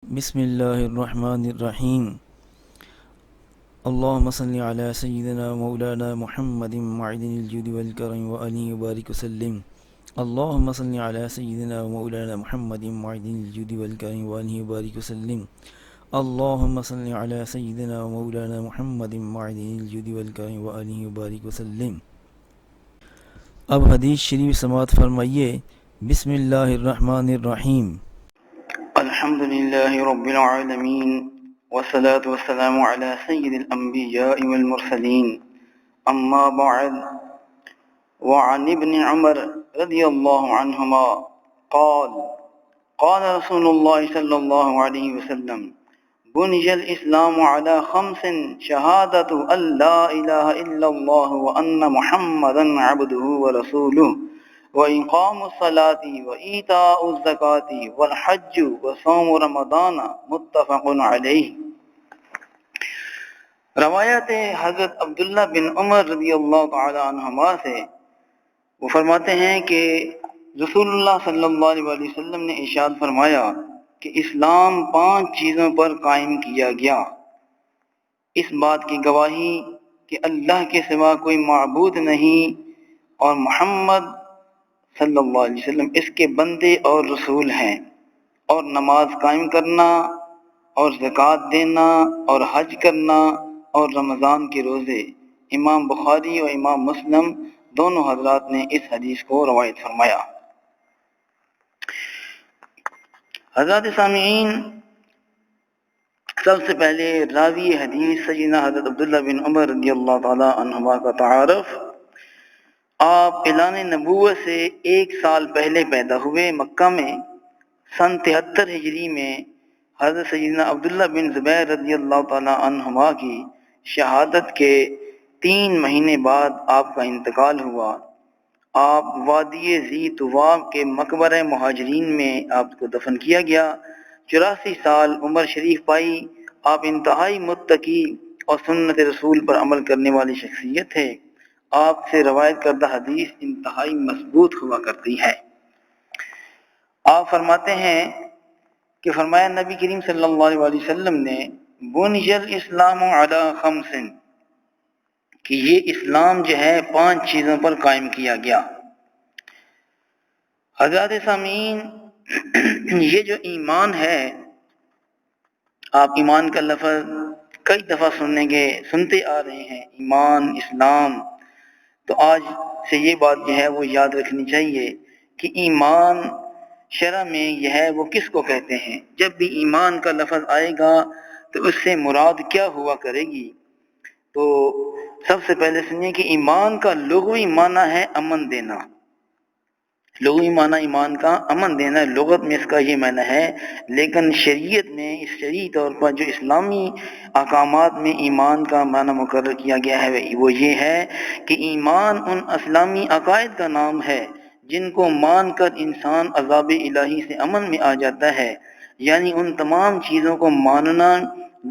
بسم اللہ الرحمن الرحیم اللہم صلی علی سیدنا مولانا محمد معدن الجود والکرم وآلہ وبارک وسلم اللہم صلی علی سیدنا مولانا محمد معدن الجود والکرم وآلہ وبارک وسلم اللہم صلی علی سیدنا مولانا محمد معدن الجود والکرم وآلہ وبارک وسلم۔ اب حدیث شریف سماعت فرمائیے۔ بسم اللہ الرحمن الرحیم۔ الحمد لله رب العالمين والصلاة والسلام على سيد الأنبياء والمرسلين أما بعد وعن ابن عمر رضي الله عنهما قال رسول الله صلى الله عليه وسلم بني الإسلام على 5: شهادة أن لا إله إلا الله وأن محمدا عبده ورسوله وإقام الصلاة وإيتاء الزكاة والحج وصوم رمضان متفق علیہ۔ روایت حضرت عبداللہ بن عمر رضی اللہ تعالی عنہما سے وہ فرماتے ہیں کہ رسول اللہ صلی اللہ علیہ وسلم نے ارشاد فرمایا کہ اسلام 5 چیزوں پر قائم کیا گیا۔ اس بات کی گواہی کہ اللہ کے سوا کوئی معبود نہیں اور محمد صلی اللہ علیہ وسلم اس کے بندے اور رسول ہیں، اور نماز قائم کرنا اور زکوٰۃ دینا اور حج کرنا اور رمضان کے روزے۔ امام بخاری اور امام مسلم دونوں حضرات نے اس حدیث کو روایت فرمایا۔ حضرات سامعین، سب سے پہلے راوی حدیث سیدنا حضرت عبداللہ بن عمر رضی اللہ تعالی عنہما کا تعارف۔ آپ اعلان نبوت سے 1 سال پہلے پیدا ہوئے مکہ میں۔ سن 73 ہجری میں حضرت سیدنا عبداللہ بن زبیر رضی اللہ تعالی عنہما کی شہادت کے 3 مہینے بعد آپ کا انتقال ہوا۔ آپ وادی ذی طویٰ کے مقبرہ مہاجرین میں آپ کو دفن کیا گیا۔ 84 سال عمر شریف پائی۔ آپ انتہائی متقی اور سنت رسول پر عمل کرنے والی شخصیت ہے۔ آپ سے روایت کردہ حدیث انتہائی مضبوط ہوا کرتی ہے۔ آپ فرماتے ہیں کہ فرمایا نبی کریم صلی اللہ علیہ وسلم نے بنی الاسلام علی 5 کہ یہ اسلام جو ہے 5 چیزوں پر قائم کیا گیا۔ حضرات سامعین، یہ جو ایمان ہے، آپ ایمان کا لفظ کئی دفعہ سنتے آ رہے ہیں، ایمان، اسلام۔ تو آج سے یہ بات جو ہے وہ یاد رکھنی چاہیے کہ ایمان شرع میں یہ ہے وہ کس کو کہتے ہیں۔ جب بھی ایمان کا لفظ آئے گا تو اس سے مراد کیا ہوا کرے گی؟ تو سب سے پہلے سنیے کہ ایمان کا لغوی معنی ہے امن دینا۔ لغوی معنی ایمان کا امن دینا، لغت میں اس کا یہ معنی ہے، لیکن شریعت میں اس شرعی طور پر جو اسلامی احکامات میں ایمان کا معنی مقرر کیا گیا ہے وہ یہ ہے کہ ایمان ان اسلامی عقائد کا نام ہے جن کو مان کر انسان عذاب الہی سے امن میں آ جاتا ہے، یعنی ان تمام چیزوں کو ماننا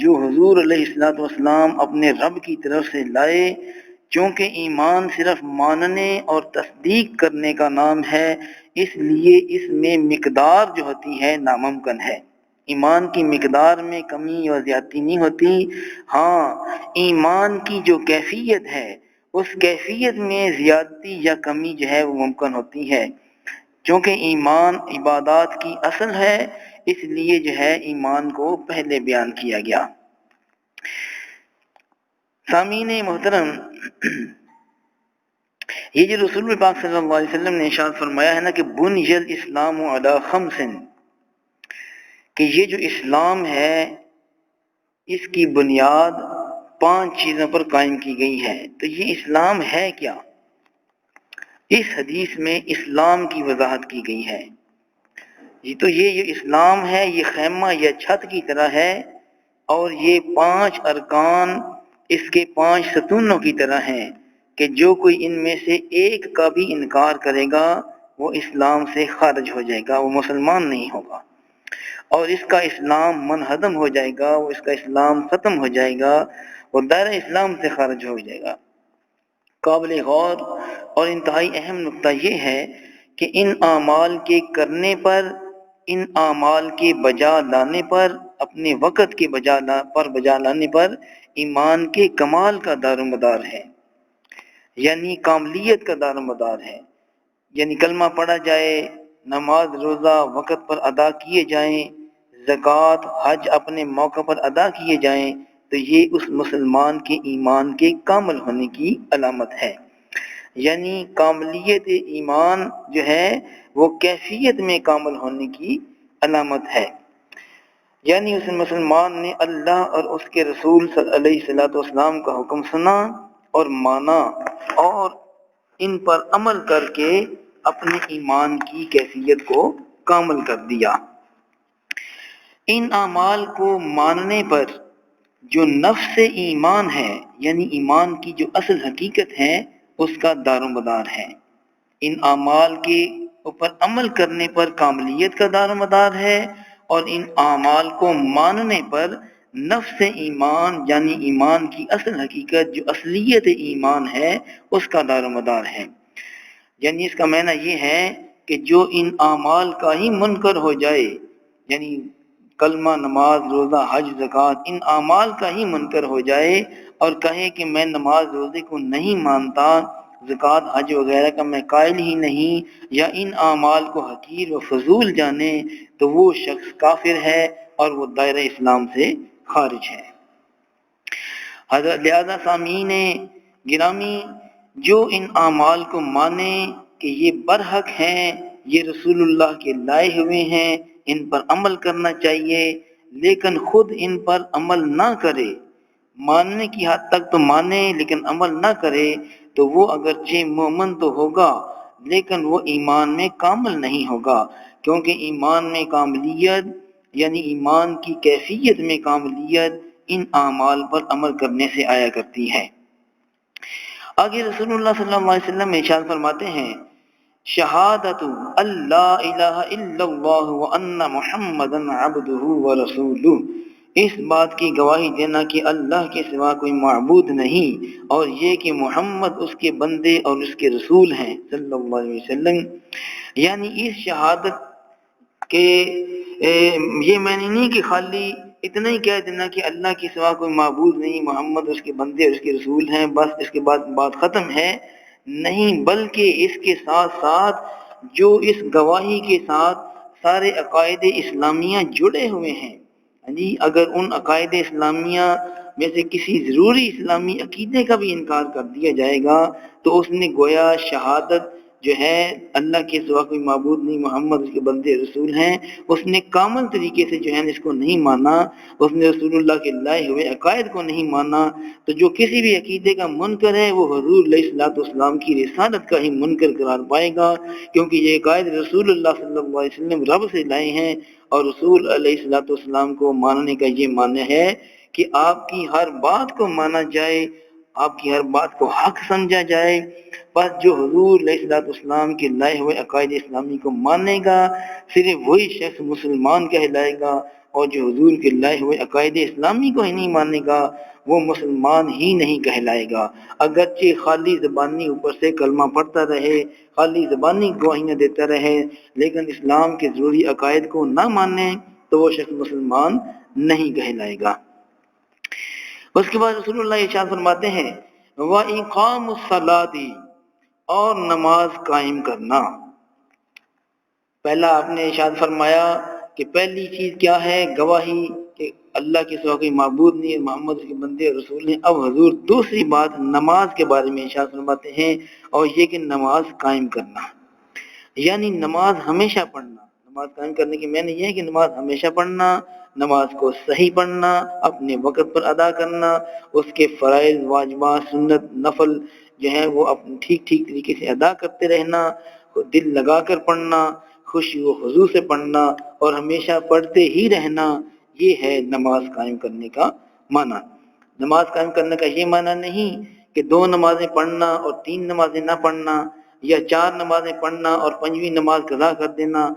جو حضور علیہ الصلوۃ والسلام اپنے رب کی طرف سے لائے۔ چونکہ ایمان صرف ماننے اور تصدیق کرنے کا نام ہے، اس لیے اس میں مقدار جو ہوتی ہے ناممکن ہے۔ ایمان کی مقدار میں کمی اور زیادتی نہیں ہوتی، ہاں ایمان کی جو کیفیت ہے اس کیفیت میں زیادتی یا کمی جو ہے وہ ممکن ہوتی ہے۔ چونکہ ایمان عبادات کی اصل ہے، اس لیے جو ہے ایمان کو پہلے بیان کیا گیا۔ سامعین محترم، یہ جو رسول پاک صلی اللہ علیہ وسلم نے ارشاد فرمایا ہے نا کہ بنی الاسلام علی 5 کہ یہ جو اسلام ہے اس کی بنیاد 5 چیزوں پر قائم کی گئی ہے۔ تو یہ اسلام ہے کیا؟ اس حدیث میں اسلام کی وضاحت کی گئی ہے۔ تو یہ جو اسلام ہے یہ خیمہ یا چھت کی طرح ہے، اور یہ 5 ارکان اس کے 5 ستونوں کی طرح ہیں کہ جو کوئی ان میں سے ایک کا بھی انکار کرے گا وہ اسلام سے خارج ہو جائے گا، وہ مسلمان نہیں ہوگا، اور اس کا اسلام منہدم ہو جائے گا، وہ اس کا اسلام ختم ہو جائے گا، وہ دائرہ اسلام سے خارج ہو جائے گا۔ قابل غور اور انتہائی اہم نقطہ یہ ہے کہ ان اعمال کے کرنے پر ان اعمال کے بجا لانے پر، اپنے وقت کے بجا لانے پر ایمان کے کمال کا دار و مدار ہے، یعنی کاملیت کا دار و مدار ہے۔ یعنی کلمہ پڑھا جائے، نماز روزہ وقت پر ادا کیے جائیں، زکوٰۃ حج اپنے موقع پر ادا کیے جائیں، تو یہ اس مسلمان کے ایمان کے کامل ہونے کی علامت ہے۔ یعنی کاملیت ایمان جو ہے وہ کیفیت میں کامل ہونے کی علامت ہے۔ یعنی اس مسلمان نے اللہ اور اس کے رسول صلی اللہ علیہ وسلم کا حکم سنا اور مانا، اور ان پر عمل کر کے اپنے ایمان کی کیفیت کو کامل کر دیا۔ ان اعمال کو ماننے پر جو نفس ایمان ہے، یعنی ایمان کی جو اصل حقیقت ہے، اس کا دار و مدار ہے۔ ان اعمال کے اوپر عمل کرنے پر کاملیت کا دار و مدار ہے، اور ان اعمال کو ماننے پر نفس ایمان یعنی ایمان کی اصل حقیقت جو اصلیت ایمان ہے، اس کا دار و مدار ہے۔ یعنی اس کا معنی یہ ہے کہ جو ان اعمال کا ہی منکر ہو جائے، یعنی کلمہ، نماز، روزہ، حج، زکوٰۃ، ان اعمال کا ہی منکر ہو جائے اور کہے کہ میں نماز روزے کو نہیں مانتا، زکوٰۃ حج وغیرہ کا میں قائل ہی نہیں، یا ان اعمال کو حقیر و فضول جانے، تو وہ شخص کافر ہے اور وہ دائرہ اسلام سے خارج ہے۔ حضرت لہذا سامعین گرامی، جو ان اعمال کو مانے کہ یہ برحق ہیں، یہ رسول اللہ کے لائے ہوئے ہیں، ان پر عمل کرنا چاہیے، لیکن خود ان پر عمل نہ کرے، ماننے کی حد تک تو مانے لیکن عمل نہ کرے، تو وہ اگرچہ مومن تو ہوگا لیکن وہ ایمان میں کامل نہیں ہوگا، کیونکہ ایمان میں کاملیت یعنی ایمان کی کیفیت میں کاملیت ان اعمال پر عمل کرنے سے آیا کرتی ہے۔ آگے رسول اللہ صلی اللہ علیہ وسلم ارشاد فرماتے ہیں، شہادت اللہ الہ الا اللہ وان محمدا عبدہ ورسولہ، اس بات کی گواہی دینا کہ اللہ کے سوا کوئی معبود نہیں، اور یہ کہ محمد اس کے بندے اور اس کے رسول ہیں صلی اللہ علیہ وسلم۔ یعنی اس شہادت کے یہ معنی نہیں کہ خالی اتنا ہی کہہ دینا کہ اللہ کے سوا کوئی معبود نہیں، محمد اس کے بندے اور اس کے رسول ہیں، بس اس کے بعد بات ختم ہے، نہیں، بلکہ اس کے ساتھ ساتھ جو اس گواہی کے ساتھ سارے عقائد اسلامیہ جڑے ہوئے ہیں، یعنی اگر ان عقائد اسلامیہ میں سے کسی ضروری اسلامی عقیدے کا بھی انکار کر دیا جائے گا تو اس نے گویا شہادت جو ہے اللہ کے سوا کوئی معبود نہیں، محمد اس کے بندے رسول ہیں، اس نے کامل طریقے سے جو ہے اس کو نہیں مانا، اس نے رسول اللہ کے لائے ہوئے عقائد کو نہیں مانا۔ تو جو کسی بھی عقیدے کا منکر ہے وہ حضور علیہ الصلوۃ والسلام کی رسالت کا ہی منکر قرار پائے گا، کیونکہ یہ عقائد رسول اللہ صلی اللہ علیہ وسلم رب سے لائے ہیں، اور رسول علیہ الصلوۃ والسلام کو ماننے کا یہ معنی ہے کہ آپ کی ہر بات کو مانا جائے، آپ کی ہر بات کو حق سمجھا جائے۔ بس جو حضور علیہ الصلوۃ والسلام کے لائے ہوئے عقائد اسلامی کو مانے گا صرف وہی شخص مسلمان کہلائے گا، اور جو حضور کے لائے ہوئے عقائد اسلامی کو ہی نہیں مانے گا وہ مسلمان ہی نہیں کہلائے گا، اگرچہ خالی زبانی اوپر سے کلمہ پڑھتا رہے، خالی زبانی گواہیاں دیتا رہے، لیکن اسلام کے ضروری عقائد کو نہ مانے تو وہ شخص مسلمان نہیں کہلائے گا۔ اس کے بعد رسول اللہ ارشاد فرماتے ہیں، وَإِقَامُ الصَّلَاةِ، اور نماز قائم کرنا۔ پہلا آپ نے ارشاد فرمایا کہ پہلی چیز کیا ہے؟ گواہی کہ اللہ کے سوا کوئی معبود نہیں ہے، محمد اس کے بندے اور رسول ہیں۔ اب حضور دوسری بات نماز کے بارے میں ارشاد فرماتے ہیں، اور یہ کہ نماز قائم کرنا، یعنی نماز ہمیشہ پڑھنا۔ نماز قائم کرنے کی معنی یہ ہے کہ نماز ہمیشہ پڑھنا، نماز کو صحیح پڑھنا، اپنے وقت پر ادا کرنا، اس کے فرائض، واجبات، سنت، نفل جو ہیں وہ ٹھیک طریقے سے ادا کرتے رہنا، دل لگا کر پڑھنا، خوشی و خضوع سے پڑھنا، اور ہمیشہ پڑھتے ہی رہنا، یہ ہے نماز قائم کرنے کا معنی۔ نماز قائم کرنے کا یہ معنی نہیں کہ 2 نمازیں پڑھنا اور 3 نمازیں نہ پڑھنا، یا 4 نمازیں پڑھنا اور 5ویں نماز قضا کر دینا،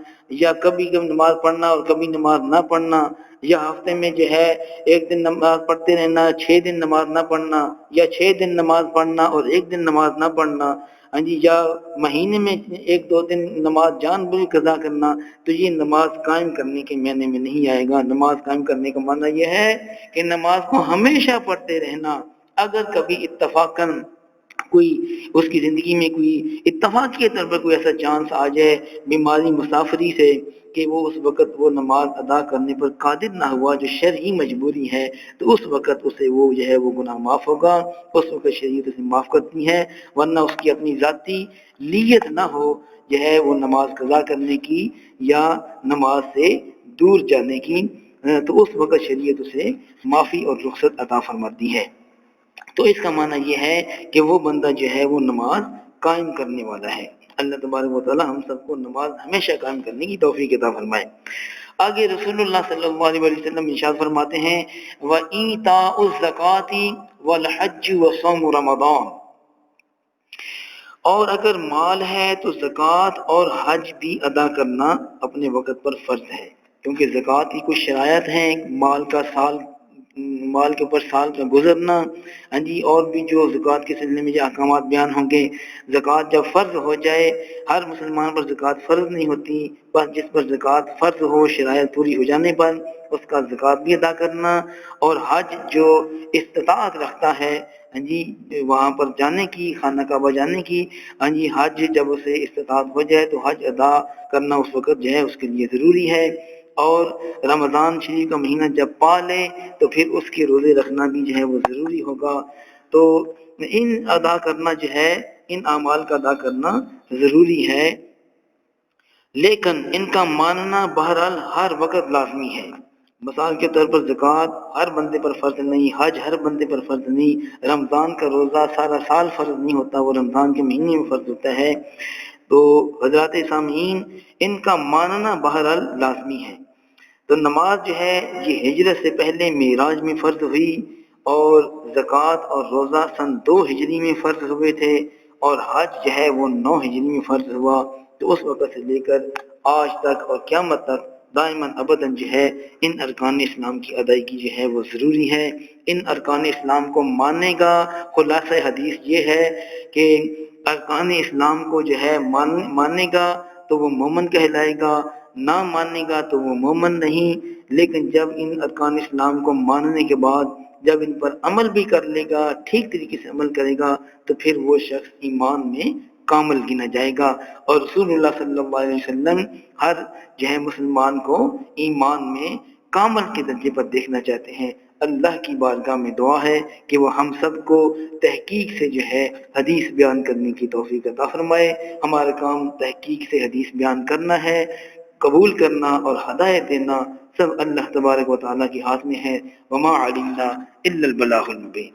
یا کبھی کبھی نماز پڑھنا اور کبھی نماز نہ پڑھنا، یا ہفتے میں جو ہے 1 دن نماز پڑھتے رہنا، 6 دن نماز نہ پڑھنا، یا 6 دن نماز پڑھنا اور 1 دن نماز نہ پڑھنا، ہاں جی، یا مہینے میں 1-2 دن نماز جان بوجھ قضا کرنا، تو یہ نماز قائم کرنے کے معنی میں نہیں آئے گا۔ نماز قائم کرنے کا معنی یہ ہے کہ نماز کو ہمیشہ پڑھتے رہنا۔ اگر کبھی اتفاقاً کوئی اس کی زندگی میں کوئی اتفاق کے طور پر کوئی ایسا چانس آ جائے بیماری مسافری سے کہ وہ اس وقت وہ نماز ادا کرنے پر قادر نہ ہوا، جو شرعی مجبوری ہے، تو اس وقت اسے وہ جو ہے وہ گناہ معاف ہوگا، اس وقت شریعت اسے معاف کرتی ہے، ورنہ اس کی اپنی ذاتی نیت نہ ہو جو ہے وہ نماز قضا کرنے کی یا نماز سے دور جانے کی، تو اس وقت شریعت اسے معافی اور رخصت عطا فرماتی ہے۔ تو اس کا معنی یہ ہے کہ وہ بندہ جو ہے وہ نماز قائم کرنے والا ہے۔ اللہ تبارک و تعالی ہم سب کو نماز ہمیشہ قائم کرنے کی توفیق عطا فرمائے۔ آگے رسول اللہ صلی اللہ علیہ وسلم ارشاد فرماتے ہیں وَإِيتَاءُ الزَّكَاةِ وَالْحَجِّ وَصَوْمُ رَمَضَانَ، اور اگر مال ہے تو زکوٰۃ اور حج بھی ادا کرنا اپنے وقت پر فرض ہے، کیونکہ زکوٰۃ کی کچھ شرائط ہیں، مال کے اوپر سال کا گزرنا، ہاں جی، اور بھی جو زکوٰۃ کے سلسلے میں جو احکامات بیان ہوں گے۔ زکوٰۃ جب فرض ہو جائے، ہر مسلمان پر زکوٰۃ فرض نہیں ہوتی، بس جس پر زکوٰۃ فرض ہو شرائط پوری ہو جانے پر اس کا زکوٰۃ بھی ادا کرنا، اور حج جو استطاعت رکھتا ہے، ہاں جی، وہاں پر جانے کی، خانہ کعبہ جانے کی، ہاں جی، حج جب اسے استطاعت ہو جائے تو حج ادا کرنا اس وقت جو ہے اس کے لیے ضروری ہے۔ اور رمضان شریف کا مہینہ جب پا لے تو پھر اس کے روزے رکھنا بھی جو ہے وہ ضروری ہوگا۔ تو ان ادا کرنا جو ہے، ان اعمال کا ادا کرنا ضروری ہے، لیکن ان کا ماننا بہرحال ہر وقت لازمی ہے۔ مثال کے طور پر زکوٰۃ ہر بندے پر فرض نہیں، حج ہر بندے پر فرض نہیں، رمضان کا روزہ سارا سال فرض نہیں ہوتا، وہ رمضان کے مہینے میں فرض ہوتا ہے۔ تو حضرات سامعین، ان کا ماننا بہرحال لازمی ہے۔ تو نماز جو ہے یہ ہجرت سے پہلے معراج میں فرض ہوئی، اور زکوٰۃ اور روزہ سن 2 ہجری میں فرض ہوئے تھے، اور حج جو ہے وہ 9 ہجری میں فرض ہوا۔ تو اس وقت سے لے کر آج تک اور قیامت تک دائماً ابداً جو ہے ان ارکان اسلام کی ادائیگی جو ہے وہ ضروری ہے۔ ان ارکان اسلام کو مانے گا، خلاصہ حدیث یہ ہے کہ ارکان اسلام کو جو ہے مانے گا تو وہ مومن کہلائے گا، نہ مانے گا تو وہ مومن نہیں۔ لیکن جب ان ارکان اسلام کو ماننے کے بعد جب ان پر عمل بھی کر لے گا، ٹھیک طریقے سے عمل کرے گا، تو پھر وہ شخص ایمان میں کامل گنا جائے گا۔ اور رسول اللہ صلی اللہ علیہ وسلم ہر جو ہے مسلمان کو ایمان میں کامل کے درجے پر دیکھنا چاہتے ہیں۔ اللہ کی بارگاہ میں دعا ہے کہ وہ ہم سب کو تحقیق سے جو ہے حدیث بیان کرنے کی توفیق عطا فرمائے۔ ہمارا کام تحقیق سے حدیث بیان کرنا ہے، قبول کرنا اور ہدایت دینا سب اللہ تبارک و تعالیٰ کے ہاتھ میں ہے۔ وما علینا الا البلاغ المبین۔